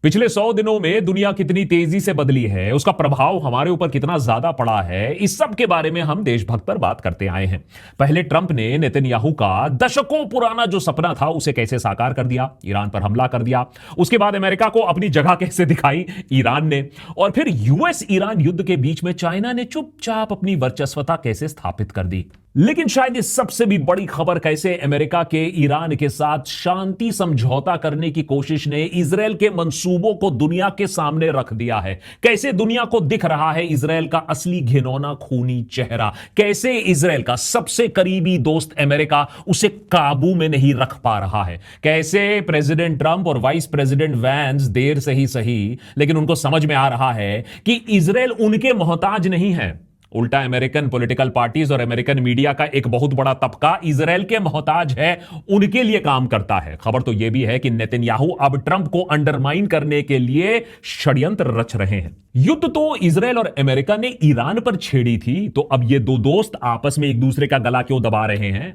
पिछले 100 दिनों में दुनिया कितनी तेजी से बदली है, उसका प्रभाव हमारे ऊपर कितना ज्यादा पड़ा है, इस सब के बारे में हम देशभक्त पर बात करते आए हैं। पहले ट्रंप ने नेतन्याहू का दशकों पुराना जो सपना था उसे कैसे साकार कर दिया, ईरान पर हमला कर दिया। उसके बाद अमेरिका को अपनी जगह कैसे दिखाई ईरान ने, और फिर यूएस ईरान युद्ध के बीच में चाइना ने चुपचाप अपनी वर्चस्वता कैसे स्थापित कर दी। लेकिन शायद इस सबसे भी बड़ी खबर कैसे अमेरिका के ईरान के साथ शांति समझौता करने की कोशिश ने इजरायल के मंसूबों को दुनिया के सामने रख दिया है। कैसे दुनिया को दिख रहा है इजरायल का असली घिनौना खूनी चेहरा, कैसे इजरायल का सबसे करीबी दोस्त अमेरिका उसे काबू में नहीं रख पा रहा है, कैसे प्रेसिडेंट ट्रंप और वाइस प्रेसिडेंट वैंस देर से ही सही लेकिन उनको समझ में आ रहा है कि इजरायल उनके मोहताज नहीं है। उल्टा अमेरिकन पॉलिटिकल पार्टीज और अमेरिकन मीडिया का एक बहुत बड़ा तबका इजरायल के मोहताज है, उनके लिए काम करता है। खबर तो यह भी है कि नेतन्याहू अब ट्रंप को अंडरमाइन करने के लिए षड्यंत्र रच रहे हैं। युद्ध तो इजरायल और अमेरिका ने ईरान पर छेड़ी थी, तो अब ये दो दोस्त आपस में एक दूसरे का गला क्यों दबा रहे हैं?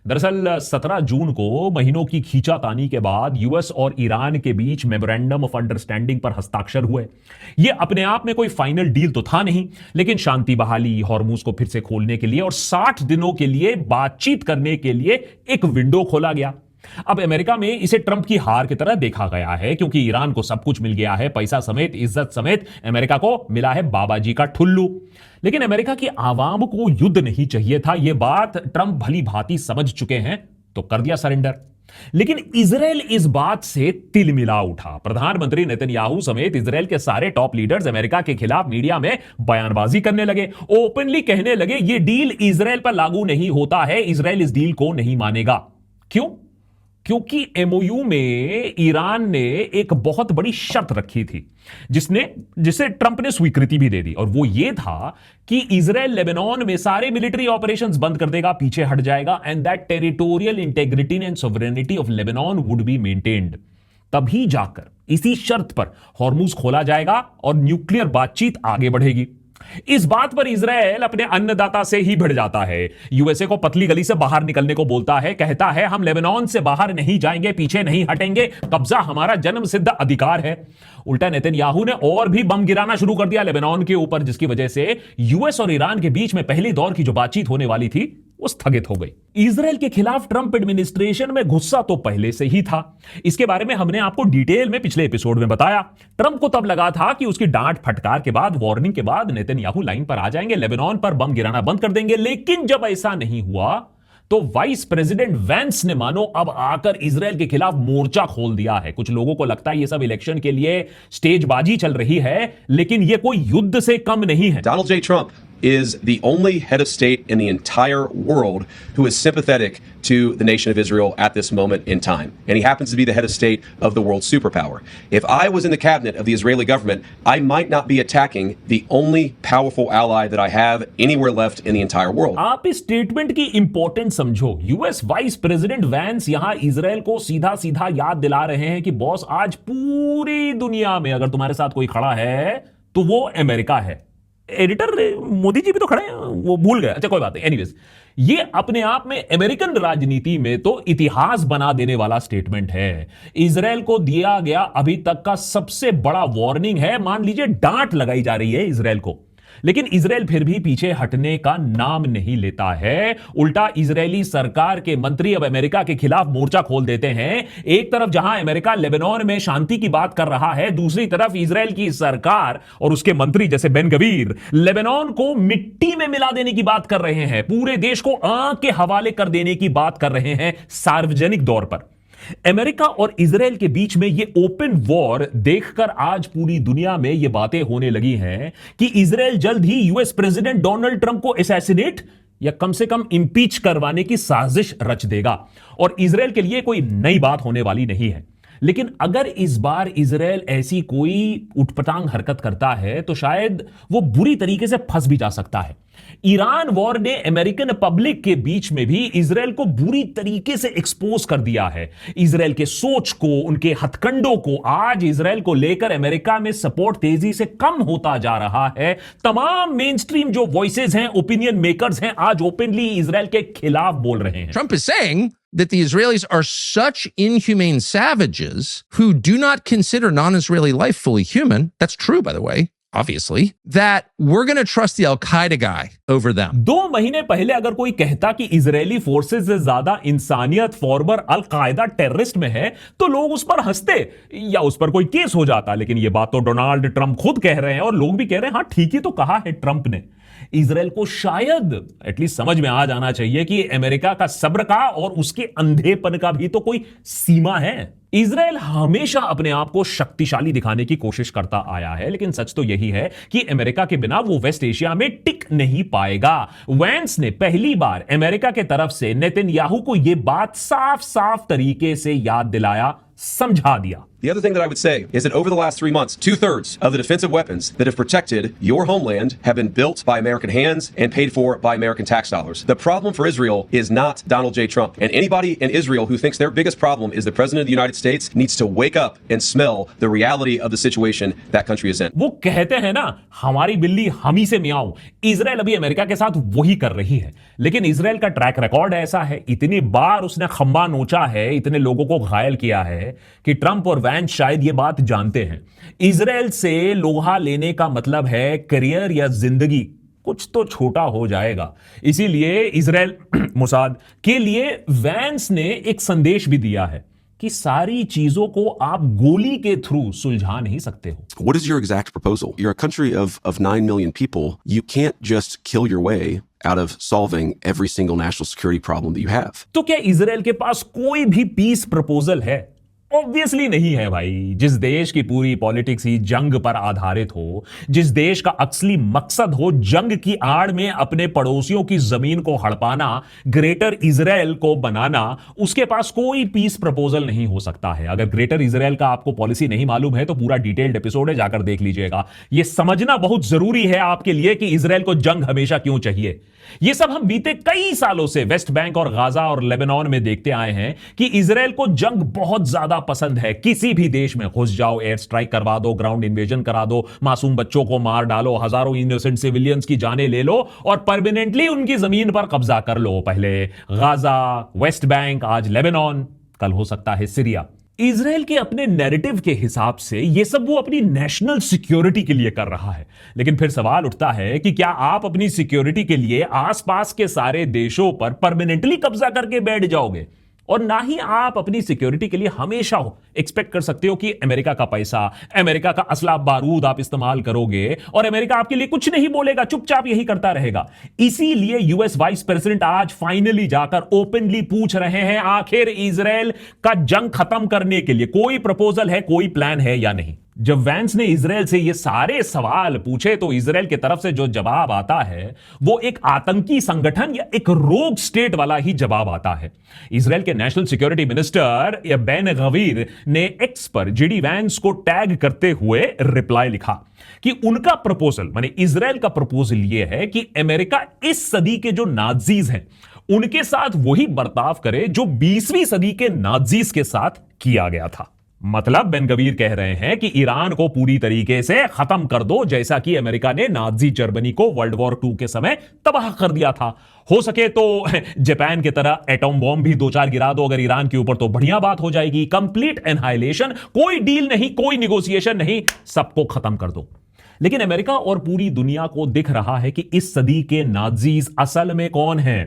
दरअसल 17 जून को महीनों की खींचातानी के बाद यूएस और ईरान के बीच मेमोरेंडम ऑफ अंडरस्टैंडिंग पर हस्ताक्षर हुए। यह अपने आप में कोई फाइनल डील तो था नहीं, लेकिन शांति बहाली, हॉर्मुज को फिर से खोलने के लिए और 60 दिनों के लिए बातचीत करने के लिए एक विंडो खोला गया। अब अमेरिका में इसे ट्रंप की हार की तरह देखा गया है, क्योंकि ईरान को सब कुछ मिल गया है, पैसा समेत, इज्जत समेत। अमेरिका को मिला है बाबा जी का ठुल्लू। लेकिन अमेरिका की आवाम को युद्ध नहीं चाहिए था, यह बात ट्रंप भली भांति समझ चुके हैं, तो कर दिया सरेंडर। लेकिन इजरायल इस बात से तिलमिला उठा। प्रधानमंत्री नेतन्याहू समेत इजरायल के सारे टॉप लीडर्स अमेरिका के खिलाफ मीडिया में बयानबाजी करने लगे, ओपनली कहने लगे यह डील इजरायल पर लागू नहीं होता है, इजरायल इस डील को नहीं मानेगा। क्यों? क्योंकि एमओयू में ईरान ने एक बहुत बड़ी शर्त रखी थी जिसे ट्रंप ने स्वीकृति भी दे दी, और वो ये था कि इजरायल लेबनान में सारे मिलिट्री ऑपरेशंस बंद कर देगा, पीछे हट जाएगा, and that territorial integrity and sovereignty of Lebanon would be maintained. तभी जाकर इसी शर्त पर हॉर्मुज खोला जाएगा और न्यूक्लियर बातचीत आगे बढ़ेगी। इस बात पर इजरायल अपने अन्नदाता से ही भिड़ जाता है, यूएसए को पतली गली से बाहर निकलने को बोलता है, कहता है हम लेबनान से बाहर नहीं जाएंगे, पीछे नहीं हटेंगे, कब्जा हमारा जन्म सिद्ध अधिकार है। उल्टा नेतन्याहू ने और भी बम गिराना शुरू कर दिया लेबनान के ऊपर, जिसकी वजह से यूएस और ईरान के बीच में पहले दौर की जो बातचीत होने वाली थी वो स्थगित हो गई। इजरायल के खिलाफ ट्रंप एडमिनिस्ट्रेशन में गुस्सा तो पहले से ही था। इसके बारे में हमने आपको डिटेल में पिछले एपिसोड में बताया। ट्रंप को तब लगा था कि उसकी डांट फटकार के बाद, वार्निंग के बाद नेतन्याहू लाइन पर आ जाएंगे, लेबनान पर बम गिराना बंद कर देंगे। लेकिन जब ऐसा नहीं हुआ तो वाइस प्रेसिडेंट वैंस ने मानो अब आकर इजरायल के खिलाफ मोर्चा खोल दिया है। कुछ लोगों को लगता है ये सब इलेक्शन के लिए स्टेजबाजी चल रही है, लेकिन ये कोई युद्ध से कम नहीं है। Donald J. Trump is the only head of state in the entire world who is sympathetic to the nation of Israel at this moment in time. And he happens to be the head of state of the world superpower. If I was in the cabinet of the Israeli government, I might not be attacking the only powerful ally that I have anywhere left in the entire world. आप इस statement की importance समझो। US vice president vents यहां Israel को सीधा सीधा याद दिला रहे हैं कि बॉस, आज पूरी दुनिया में अगर तुम्हारे साथ कोई खड़ा है तो वो अमेरिका है। एडिटर मोदी जी भी तो खड़े हैं, वो भूल गए। अच्छा कोई बात नहीं। एनीवेज, ये अपने आप में अमेरिकन राजनीति में तो इतिहास बना देने वाला स्टेटमेंट है। इजरायल को दिया गया अभी तक का सबसे बड़ा वार्निंग है। मान लीजिए डांट लगाई जा रही है इजरायल को, लेकिन इजरायल फिर भी पीछे हटने का नाम नहीं लेता है। उल्टा इजरायली सरकार के मंत्री अब अमेरिका के खिलाफ मोर्चा खोल देते हैं। एक तरफ जहां अमेरिका लेबनान में शांति की बात कर रहा है, दूसरी तरफ इजरायल की सरकार और उसके मंत्री जैसे बेन गवीर लेबनान को मिट्टी में मिला देने की बात कर रहे हैं, पूरे देश को आग के हवाले कर देने की बात कर रहे हैं सार्वजनिक तौर पर। अमेरिका और इजरायल के बीच में यह ओपन वॉर देखकर आज पूरी दुनिया में यह बातें होने लगी हैं कि इजरायल जल्द ही यूएस प्रेसिडेंट डोनाल्ड ट्रंप को असैसिनेट या कम से कम इंपीच करवाने की साजिश रच देगा। और इजरायल के लिए कोई नई बात होने वाली नहीं है। लेकिन अगर इस बार इजरायल ऐसी कोई उठपटांग हरकत करता है तो शायद वो बुरी तरीके से फंस भी जा सकता है। ईरान वॉर ने अमेरिकन पब्लिक के बीच में भी इजरायल को बुरी तरीके से एक्सपोज कर दिया है। इजरायल के सोच को, उनके हथकंडों को। आज इजरायल को लेकर अमेरिका में सपोर्ट तेजी से कम होता जा रहा है। तमाम मेन स्ट्रीम जो वॉइसेस हैं, ओपिनियन मेकर्स हैं, आज ओपनली इजरायल के खिलाफ बोल रहे हैं। Trump is saying that the Israelis are such inhumane savages who do not consider non-Israeli life fully human. That's true, by the way. Obviously, that we're going to trust the Al-Qaeda guy over them. 2 महीने पहले अगर कोई कहता कि Israeli forces से ज्यादा इंसानियत farmer अल कायदा टेररिस्ट में है तो लोग उस पर हंसते या उस पर कोई केस हो जाता, लेकिन ये बात तो डोनाल्ड ट्रंप खुद कह रहे हैं और लोग भी कह रहे हैं हाँ ठीक ही तो कहा है ट्रंप ने। इजराइल को शायद एटलीस्ट समझ में आ जाना चाहिए कि अमेरिका का सब्र का और उसके अंधेपन का भी तो कोई सीमा है। इजराइल हमेशा अपने आप को शक्तिशाली दिखाने की कोशिश करता आया है, लेकिन सच तो यही है कि अमेरिका के बिना वो वेस्ट एशिया में टिक नहीं पाएगा। वैंस ने पहली बार अमेरिका के तरफ से नेतन्याहू को यह बात साफ साफ तरीके से याद दिलाया, समझा दिया। The other thing that I would say is that over the last 3 months, 2/3 of the defensive weapons that have protected your homeland have been built by American hands and paid for by American tax dollars. The problem for Israel is not Donald J. Trump. And anybody in Israel who thinks their biggest problem is the President of the United States needs to wake up and smell the reality of the situation that country is in. वो कहते हैं ना, हमारी बिल्ली हम ही से मियाऊं। Israel अभी America के साथ वही कर रही है, लेकिन इजराइल का ट्रैक रिकॉर्ड ऐसा है, इतनी बार उसने खंबा नोचा है, इतने लोगों को घायल किया है कि ट्रंप और वैंस शायद ये बात जानते हैं। इजराइल से लोहा लेने का मतलब है करियर या जिंदगी कुछ तो छोटा हो जाएगा। इसीलिए इजराइल मुसाद के लिए वैंस ने एक संदेश भी दिया है कि सारी चीजों को आप गोली के थ्रू सुलझा नहीं सकते हो। What is your exact proposal? You're a country of 9 million people. You can't just kill your way out of solving every single national security problem that you have. तो क्या इजराइल के पास कोई भी पीस प्रपोजल है? Obviously नहीं है भाई। जिस देश की पूरी पॉलिटिक्स ही जंग पर आधारित हो, जिस देश का असली मकसद हो जंग की आड़ में अपने पड़ोसियों की जमीन को हड़पाना, ग्रेटर इजराइल को बनाना, उसके पास कोई पीस प्रपोजल नहीं हो सकता है। अगर ग्रेटर इजराइल का आपको पॉलिसी नहीं मालूम है तो पूरा डिटेल्ड एपिसोड है, जाकर देख लीजिएगा। यह समझना बहुत जरूरी है आपके लिए कि इजराइल को जंग हमेशा क्यों चाहिए। यह सब हम बीते कई सालों से वेस्ट बैंक और गाजा और लेबनान में देखते आए हैं कि इजराइल को जंग बहुत ज्यादा पसंद है। किसी भी देश में घुस जाओ, एयर स्ट्राइक करवा दो, ग्राउंड इन्वेजन करा दो, मासूम बच्चों को मार डालो, हजारों इनोसेंट सिविलियंस की जानें ले लो और परमानेंटली उनकी जमीन पर कब्जा कर लो। पहले गाजा, वेस्ट बैंक, आज लेबनान, कल हो सकता है सीरिया। इजराइल के अपने नैरेटिव के हिसाब से यह सब वो अपनी नेशनल सिक्योरिटी के लिए कर रहा है, लेकिन फिर सवाल उठता है कि क्या आप अपनी सिक्योरिटी के लिए आसपास के सारे देशों पर परमानेंटली कब्जा करके बैठ जाओगे? और ना ही आप अपनी सिक्योरिटी के लिए हमेशा एक्सपेक्ट कर सकते हो कि अमेरिका का पैसा, अमेरिका का असला बारूद आप इस्तेमाल करोगे और अमेरिका आपके लिए कुछ नहीं बोलेगा, चुपचाप यही करता रहेगा। इसीलिए यूएस वाइस प्रेसिडेंट आज फाइनली जाकर ओपनली पूछ रहे हैं आखिर इजराइल का जंग खत्म करने के लिए कोई प्रपोजल है, कोई प्लान है या नहीं। जब वैंस ने इजराइल से ये सारे सवाल पूछे तो इजराइल की तरफ से जो जवाब आता है वो एक आतंकी संगठन या एक रोग स्टेट वाला ही जवाब आता है। इजराइल के national security minister Ben Gvir ने एक्स पर जेडी वैंस को टैग करते हुए रिप्लाई लिखा कि उनका प्रपोजल, माने इजराइल का प्रपोजल यह है कि अमेरिका इस सदी के जो नाजीज हैं उनके साथ वही बर्ताव करे जो 20वीं सदी के नाजीज के साथ किया गया था। मतलब बेन गवीर कह रहे हैं कि ईरान को पूरी तरीके से खत्म कर दो, जैसा कि अमेरिका ने नाजी जर्मनी को वर्ल्ड वॉर 2 के समय तबाह कर दिया था। हो सके तो जापान की तरह एटॉम बॉम्ब भी 2-4 गिरा दो अगर ईरान के ऊपर, तो बढ़िया बात हो जाएगी। कंप्लीट एनहाइलेशन, कोई डील नहीं, कोई निगोशिएशन नहीं, सबको खत्म कर दो। लेकिन अमेरिका और पूरी दुनिया को दिख रहा है कि इस सदी के नाजीज असल में कौन है?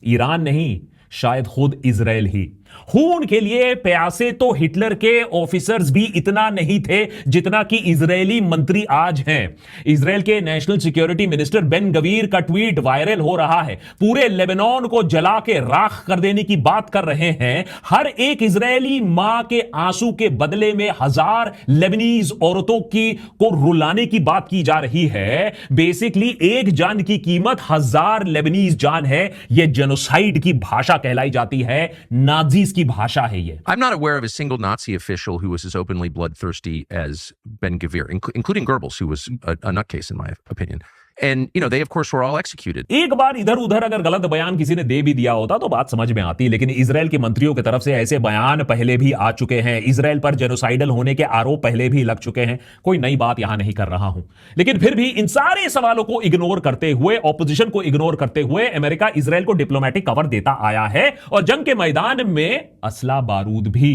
ईरान नहीं, शायद खुद इजराइल ही। खून के लिए प्यासे तो हिटलर के ऑफिसर्स भी इतना नहीं थे जितना कि इजरायली मंत्री आज हैं। इजराइल के national security minister Ben Gvir का ट्वीट वायरल हो रहा है, पूरे लेबनान को जला के राख कर देने की बात कर रहे हैं। हर एक इजरायली मां के आंसू के बदले में 1000 लेबनीज औरतों को रुलाने की बात की जा रही है। बेसिकली एक जान की कीमत 1000 लेबनीज जान है। यह जेनोसाइड की भाषा कहलाई जाती है, नाजी की भाषा है ये। I'm not aware of a single Nazi official who was as openly bloodthirsty as Ben Gvir, including Goebbels, who was a nutcase in my opinion. And, you know, they, of course, were all executed. एक बार इधर उधर अगर गलत बयान किसी ने दे भी दिया होता तो बात समझ में आती, लेकिन इजराइल के मंत्रियों की तरफ से ऐसे बयान पहले भी आ चुके हैं, इजराइल पर जेनोसाइडल होने के आरोप पहले भी लग चुके हैं, कोई नई बात यहां नहीं कर रहा हूं। लेकिन फिर भी इन सारे सवालों को इग्नोर करते हुए, ऑपोजिशन को इग्नोर करते हुए अमेरिका इजराइल को डिप्लोमेटिक कवर देता आया है और जंग के मैदान में असला बारूद भी।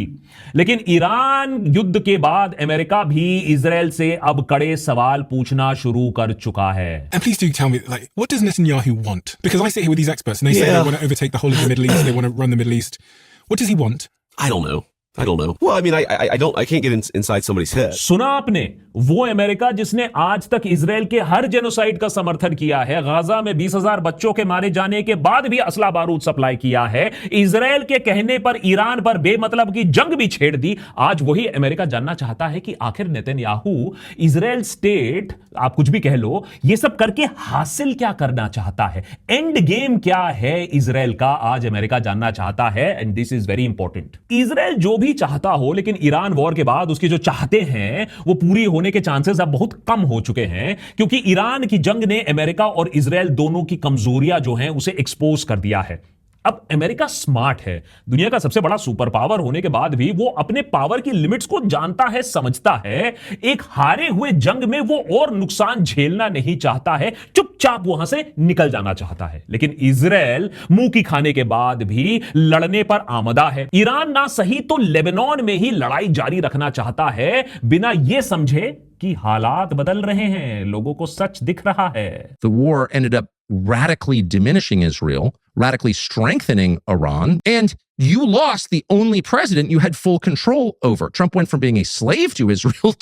लेकिन ईरान युद्ध के बाद अमेरिका भी इजराइल से अब कड़े सवाल पूछना शुरू कर चुका है। And please do tell me, like, what does Netanyahu want? Because I sit here with these experts and they say they want to overtake the whole of the Middle East, they want to run the Middle East. What does he want? I don't know. Well, I mean, I can't get inside somebody's head. सुना आपने, वो America जिसने आज तक Israel के हर genocide का समर्थन किया है, गाजा में 20,000 बच्चों के मारे जाने के बाद भी असला बारूद सप्लाई किया है, इजराइल के कहने पर ईरान पर बेमतलब की जंग भी छेड़ दी, आज वही अमेरिका जानना चाहता है कि आखिर नेतन्याहू इजराइल स्टेट, आप कुछ भी कह लो, ये सब करके हासिल क्या करना चाहता है, एंड गेम क्या है इजराइल का, आज अमेरिका जानना चाहता है। And this is very important. Israel जो भी चाहता हो, लेकिन ईरान वॉर के बाद उसके जो चाहते हैं वो पूरी होने के चांसेस अब बहुत कम हो चुके हैं, क्योंकि ईरान की जंग ने अमेरिका और इजराइल दोनों की कमजोरियां जो हैं उसे एक्सपोज कर दिया है। अब अमेरिका स्मार्ट है, दुनिया का सबसे बड़ा सुपर पावर होने के बाद भी वो अपने पावर की लिमिट्स को जानता है, समझता है। एक हारे हुए जंग में वो और नुकसान झेलना नहीं चाहता है, चुपचाप वहां से निकल जाना चाहता है। लेकिन इजराइल मुंह की खाने के बाद भी लड़ने पर आमदा है। ईरान ना सही तो लेबनान में ही लड़ाई जारी रखना चाहता है, बिना यह समझे कि हालात बदल रहे हैं, लोगों को सच दिख रहा है। The war ended up radically diminishing Israel, radically strengthening Iran, and you lost the only president you had full control over. Trump went from being a slave to Israel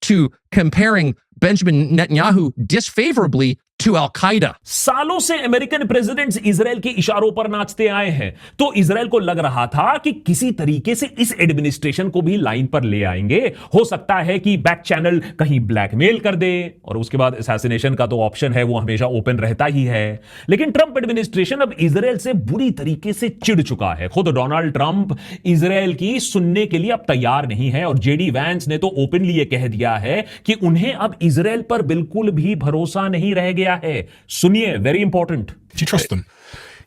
to comparing Benjamin Netanyahu disfavorably to Al-Qaeda. सालों से American presidents Israel के इशारों पर नाचते आए हैं, तो Israel को लग रहा था कि किसी तरीके से इस एडमिनिस्ट्रेशन को भी लाइन पर ले आएंगे, हो सकता है कि बैक चैनल कहीं ब्लैकमेल कर दे, और उसके बाद असैसिनेशन का तो ऑप्शन है, वो हमेशा ओपन रहता ही है। लेकिन ट्रंप एडमिनिस्ट्रेशन अब इजराइल से बुरी तरीके से चिढ़ चुका है। खुद डोनाल्ड ट्रंप इजराइल की सुनने के लिए अब तैयार नहीं है, और जेडी वैंस ने तो ओपनली ये कह दिया है कि उन्हें अब इजराइल पर बिल्कुल भी भरोसा नहीं रह गया है। सुनिए, very important. Do you trust them?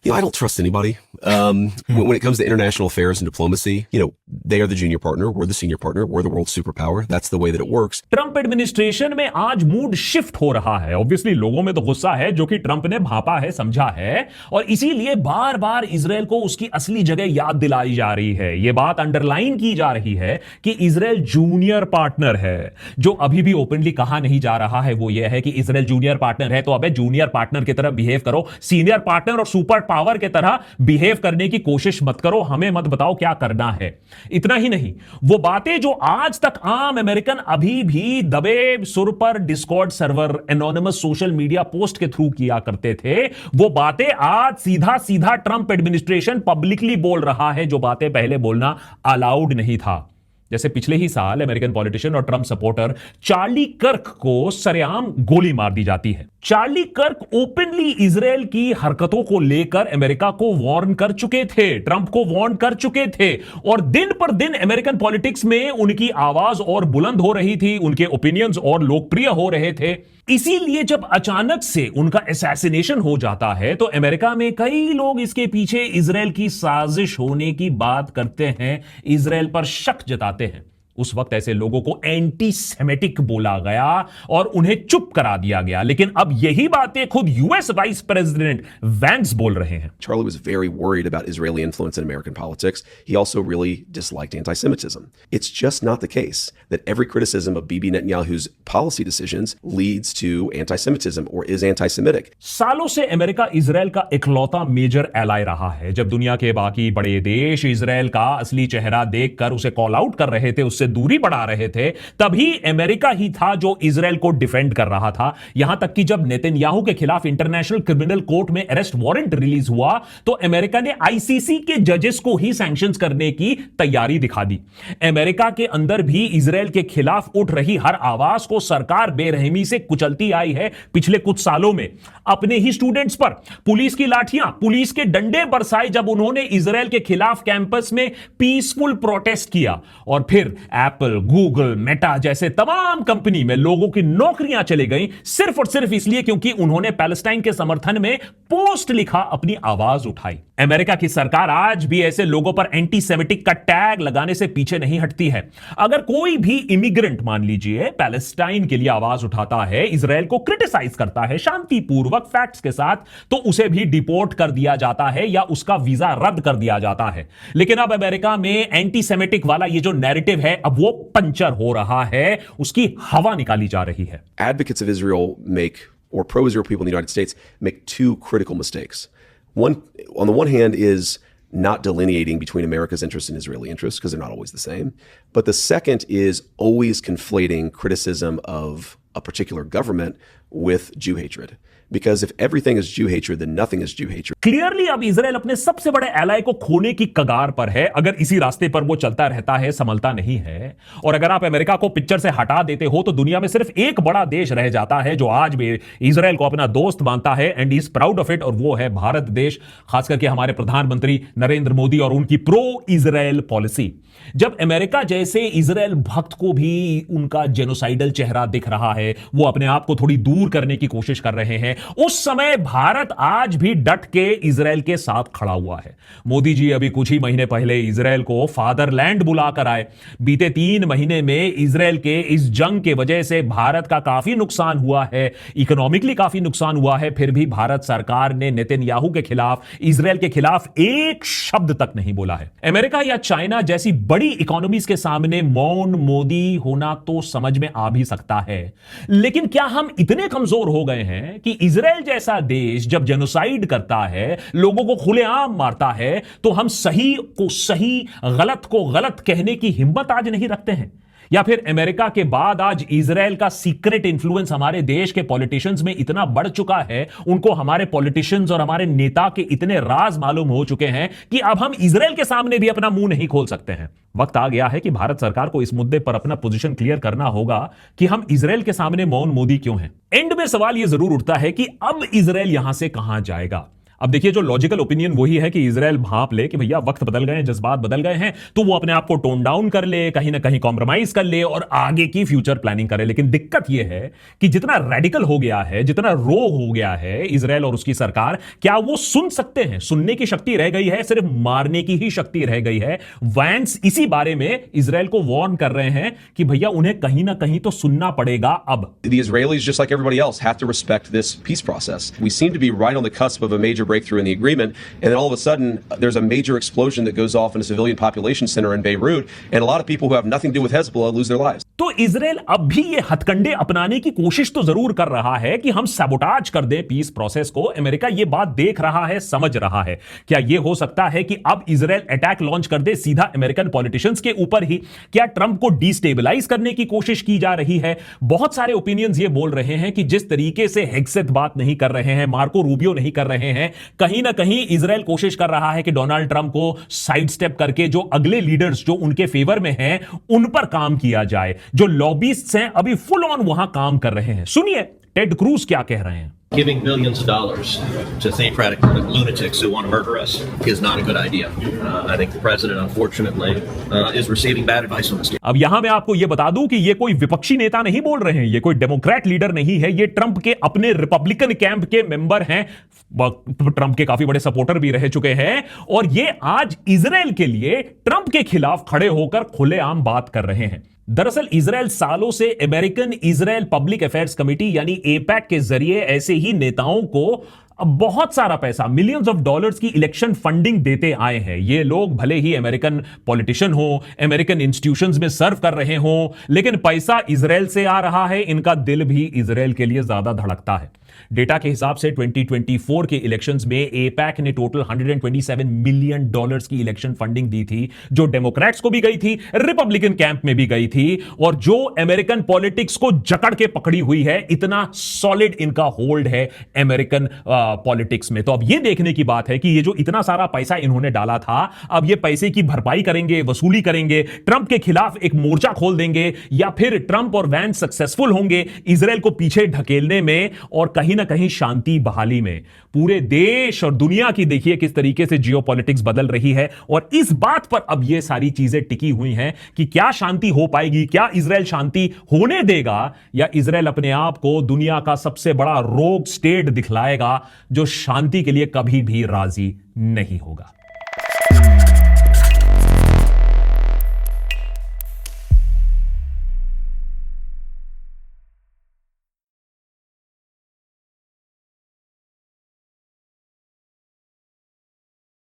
You know, I don't trust anybody. When it comes to international affairs and diplomacy, you know, they are the junior partner, we're the senior partner, we're the world superpower. That's the way that it works. Trump administration में आज mood shift हो रहा है। Obviously लोगों में तो गुस्सा है, जो कि ट्रंप ने भांपा है, समझा है, और इसीलिए बार बार इजराइल को उसकी असली जगह याद दिलाई जा रही है। यह बात अंडरलाइन की जा रही है कि इजराइल जूनियर पार्टनर है। जो अभी भी ओपनली कहा नहीं जा रहा है वो यह है कि इजराइल जूनियर पार्टनर है, तो अबे जूनियर पार्टनर की तरह बिहेव करो, सीनियर पार्टनर और सुपर पावर के तरह बिहेव करने की कोशिश मत करो, हमें मत बताओ क्या करना है। इतना ही नहीं, वो बातें जो आज तक आम अमेरिकन अभी भी दबे सुर पर Discord server, anonymous social media post के थ्रू किया करते थे, वो बातें आज सीधा सीधा ट्रंप एडमिनिस्ट्रेशन पब्लिकली बोल रहा है, जो बातें पहले बोलना अलाउड नहीं था। जैसे पिछले ही साल अमेरिकन पॉलिटिशियन और ट्रंप सपोर्टर चार्ली कर्क को सरेआम गोली मार दी जाती है। चार्ली कर्क ओपनली इजराइल की हरकतों को लेकर अमेरिका को वार्न कर चुके थे, ट्रंप को वार्न कर चुके थे, और दिन पर दिन अमेरिकन पॉलिटिक्स में उनकी आवाज और बुलंद हो रही थी, उनके ओपिनियंस और लोकप्रिय हो रहे थे। इसीलिए जब अचानक से उनका असैसिनेशन हो जाता है तो अमेरिका में कई लोग इसके पीछे इजराइल की साजिश होने की बात करते हैं, इजराइल पर शक जताते हैं। उस वक्त ऐसे लोगों को एंटी सेमेटिक बोला गया और उन्हें चुप करा दिया गया, लेकिन अब यही बातें खुद यूएस वाइस प्रेसिडेंट वैंस बोल रहे हैं। Charlie was very worried about Israeli influence in American politics. He also really disliked anti-Semitism. It's just not the case that every criticism of Bibi Netanyahu's policy decisions leads to anti-Semitism or is anti-Semitic. सालों से America Israel का इकलौता major alloy रहा है। जब दुनिया के बाकी बड़े देश इजराइल का असली चेहरा देखकर उसे कॉल आउट कर रहे थे, उससे दूरी बढ़ा रहे थे, तभी अमेरिका ही था जो इजराइल को डिफेंड कर रहा था। यहां तक कि जब नेतन्याहू के खिलाफ इंटरनेशनल क्रिमिनल कोर्ट में अरेस्ट वारंट रिलीज हुआ तो अमेरिका ने आईसीसी के जजेस को ही सैंक्शंस करने की तैयारी दिखा दी। अमेरिका के अंदर भी इजराइल के खिलाफ उठ रही हर आवाज को सरकार बेरहमी से कुचलती आई है। पिछले कुछ सालों में अपने ही स्टूडेंट्स पर पुलिस की लाठियां, पुलिस के डंडे बरसाए जब उन्होंने इजराइल के खिलाफ कैंपस में पीसफुल प्रोटेस्ट किया, और फिर एप्पल, गूगल, मेटा जैसे तमाम कंपनी में लोगों की नौकरियां चली गई सिर्फ और सिर्फ इसलिए क्योंकि उन्होंने पैलेस्टाइन के समर्थन में पोस्ट लिखा, अपनी आवाज उठाई। अमेरिका की सरकार आज भी ऐसे लोगों पर एंटी सेमिटिक का टैग लगाने से पीछे नहीं हटती है। अगर कोई भी इमिग्रेंट मान लीजिए पैलेस्टाइन के लिए आवाज उठाता है, इजराइल को क्रिटिसाइज करता है शांतिपूर्वक फैक्ट्स के साथ, तो उसे भी डिपोर्ट कर दिया जाता है या उसका वीजा रद्द कर दिया जाता है। लेकिन अब अमेरिका में एंटी सेमिटिक वाला ये जो नैरेटिव है, अब वो पंचर हो रहा है, उसकी हवा निकाली जा रही है। Advocates of Israel make, or pro-Israel people in the United States make two critical mistakes. One, on the one hand, is not delineating between America's interests and Israeli interests, because they're not always the same. But the second is always conflating criticism of a particular government with Jew hatred. Because if everything is Jew hatred, then nothing is Jew hatred. Clearly अब Israel अपने सबसे बड़े alloy को खोने की कगार पर है। अगर इसी रास्ते पर वो चलता रहता है, संभलता नहीं है, और अगर आप अमेरिका को पिक्चर से हटा देते हो, तो दुनिया में सिर्फ एक बड़ा देश रह जाता है जो आज भी इजराइल को अपना दोस्त मानता है and is proud of it, और वो है भारत देश, खास करके हमारे प्रधानमंत्री नरेंद्र मोदी और उनकी प्रो इजराइल पॉलिसी। जब अमेरिका जैसे इजराइल भक्त को भी उनका जेनोसाइडल चेहरा दिख रहा है, वो अपने आप को थोड़ी दूर करने की कोशिश कर रहे हैं, उस समय भारत आज भी डट के इजराइल के साथ खड़ा हुआ है। मोदी जी अभी कुछ ही महीने पहले इजराइल को फादरलैंड बुलाकर आए। बीते 3 महीने में इजराइल के इस जंग के वजह से भारत का काफी नुकसान हुआ है, इकोनॉमिकली काफी नुकसान हुआ है, फिर भी भारत सरकार ने नेतन्याहू के खिलाफ, इजराइल के खिलाफ एक शब्द तक नहीं बोला है। अमेरिका या चाइना जैसी बड़ी इकोनॉमीज के सामने मौन मोदी होना तो समझ में आ भी सकता है, लेकिन क्या हम इतने कमजोर हो गए हैं कि इजराइल जैसा देश जब जेनोसाइड करता है, लोगों को खुलेआम मारता है, तो हम सही को सही, गलत को गलत कहने की हिम्मत आज नहीं रखते हैं? या फिर अमेरिका के बाद आज इजराइल का सीक्रेट इंफ्लुएंस हमारे देश के पॉलिटिशियंस में इतना बढ़ चुका है, उनको हमारे पॉलिटिशियंस और हमारे नेता के इतने राज मालूम हो चुके हैं कि अब हम इजराइल के सामने भी अपना मुंह नहीं खोल सकते हैं। वक्त आ गया है कि भारत सरकार को इस मुद्दे पर अपना पोजीशन क्लियर करना होगा कि हम इजराइल के सामने मौन मोदी क्यों हैं। एंड में सवाल यह जरूर उठता है कि अब इजराइल यहां से कहां जाएगा। अब देखिए, जो लॉजिकल ओपिनियन वही है कि इजराइल भांप ले कि भैया वक्त बदल गए हैं, जज्बात बदल गए हैं, तो वो अपने आप को टोन डाउन कर ले, कहीं ना कहीं कॉम्प्रोमाइज कर ले और आगे की फ्यूचर प्लानिंग करे। लेकिन दिक्कत यह है कि जितना रेडिकल हो गया है, जितना रोग हो गया है इजराइल और उसकी सरकार, क्या वो सुन सकते हैं? सुनने की शक्ति रह गई है, सिर्फ मारने की ही शक्ति रह गई है। वैंस इसी बारे में इजराइल को वार्न कर रहे हैं कि भैया उन्हें कहीं ना कहीं तो सुनना पड़ेगा अब। The Israelis, just like everybody else, have to respect this peace process. We seem to be right on the cusp of a major breakthrough in the agreement, and then all of a sudden there's a major explosion that goes off in a civilian population center in Beirut, and a lot of people who have nothing to do with Hezbollah lose their lives. तो Israel अब भी ये हथकंडे अपनाने की कोशिश तो जरूर कर रहा है कि हम सबोटाज कर दें पीस प्रोसेस को। अमेरिका ये बात देख रहा है, समझ रहा है। क्या ये हो सकता है कि अब इजराइल अटैक लॉन्च कर दे सीधा अमेरिकन पॉलिटिशियंस के ऊपर ही? क्या ट्रंप को डिस्टेबलाइज करने की कोशिश की जा रही है? बहुत सारे ओपिनियंस ये बोल रहे हैं कि जिस तरीके से हेग्सेथ बात नहीं कर रहे हैं, मार्को रूबियो नहीं कर रहे हैं, कहीं ना कहीं इजराइल कोशिश कर रहा है कि डोनाल्ड ट्रंप को साइड स्टेप करके जो अगले लीडर्स जो उनके फेवर में हैं, उन पर काम किया जाए। जो लॉबिस्ट्स हैं अभी फुल ऑन वहां काम कर रहे हैं। सुनिए टेड क्रूज क्या कह रहे हैं। Giving billions of dollars to theocratic lunatics who want to murder us is not a good idea. I think the president, unfortunately, is receiving bad advice from the state. अब यहां मैं आपको यह बता दूं कि ये कोई विपक्षी नेता नहीं बोल रहे हैं, ये कोई डेमोक्रेट लीडर नहीं है, ये ट्रंप के अपने रिपब्लिकन कैंप के मेंबर हैं, ट्रंप के काफी बड़े सपोर्टर भी रह चुके हैं, और ये आज इजराइल के लिए ट्रंप के खिलाफ खड़े होकर खुलेआम बात कर रहे हैं। दरअसल इजराइल सालों से American Israel public affairs committee यानी एपैक के जरिए ऐसे ही नेताओं को बहुत सारा पैसा, मिलियंस ऑफ डॉलर्स की इलेक्शन फंडिंग देते आए हैं। ये लोग भले ही अमेरिकन पॉलिटिशियन हो, अमेरिकन इंस्टीट्यूशंस में सर्व कर रहे हो, लेकिन पैसा इजराइल से आ रहा है, इनका दिल भी इजराइल के लिए ज्यादा धड़कता है। डेटा के हिसाब से 2024 के इलेक्शंस में एपैक ने टोटल $127 मिलियन की इलेक्शन फंडिंग दी थी, जो डेमोक्रेट्स को भी गई थी, रिपब्लिकन कैंप में भी गई थी, और जो अमेरिकन पॉलिटिक्स को जकड़ के पकड़ी हुई है। इतना सॉलिड इनका होल्ड है अमेरिकन पॉलिटिक्स में। तो अब ये देखने की बात है कि ये जो इतना सारा पैसा इन्होंने डाला था, अब ये पैसे की भरपाई करेंगे, वसूली करेंगे, ट्रंप के खिलाफ एक मोर्चा खोल देंगे, या फिर ट्रंप और वैंस सक्सेसफुल होंगे इजराइल को पीछे ढकेलने में और कहीं ना कहीं शांति बहाली में। पूरे देश और दुनिया की देखिए किस तरीके से जियोपॉलिटिक्स बदल रही है, और इस बात पर अब ये सारी चीजें टिकी हुई हैं कि क्या शांति हो पाएगी, क्या इजराइल शांति होने देगा, या इजराइल अपने आप को दुनिया का सबसे बड़ा रोग स्टेट दिखलाएगा जो शांति के लिए कभी भी राजी नहीं होगा।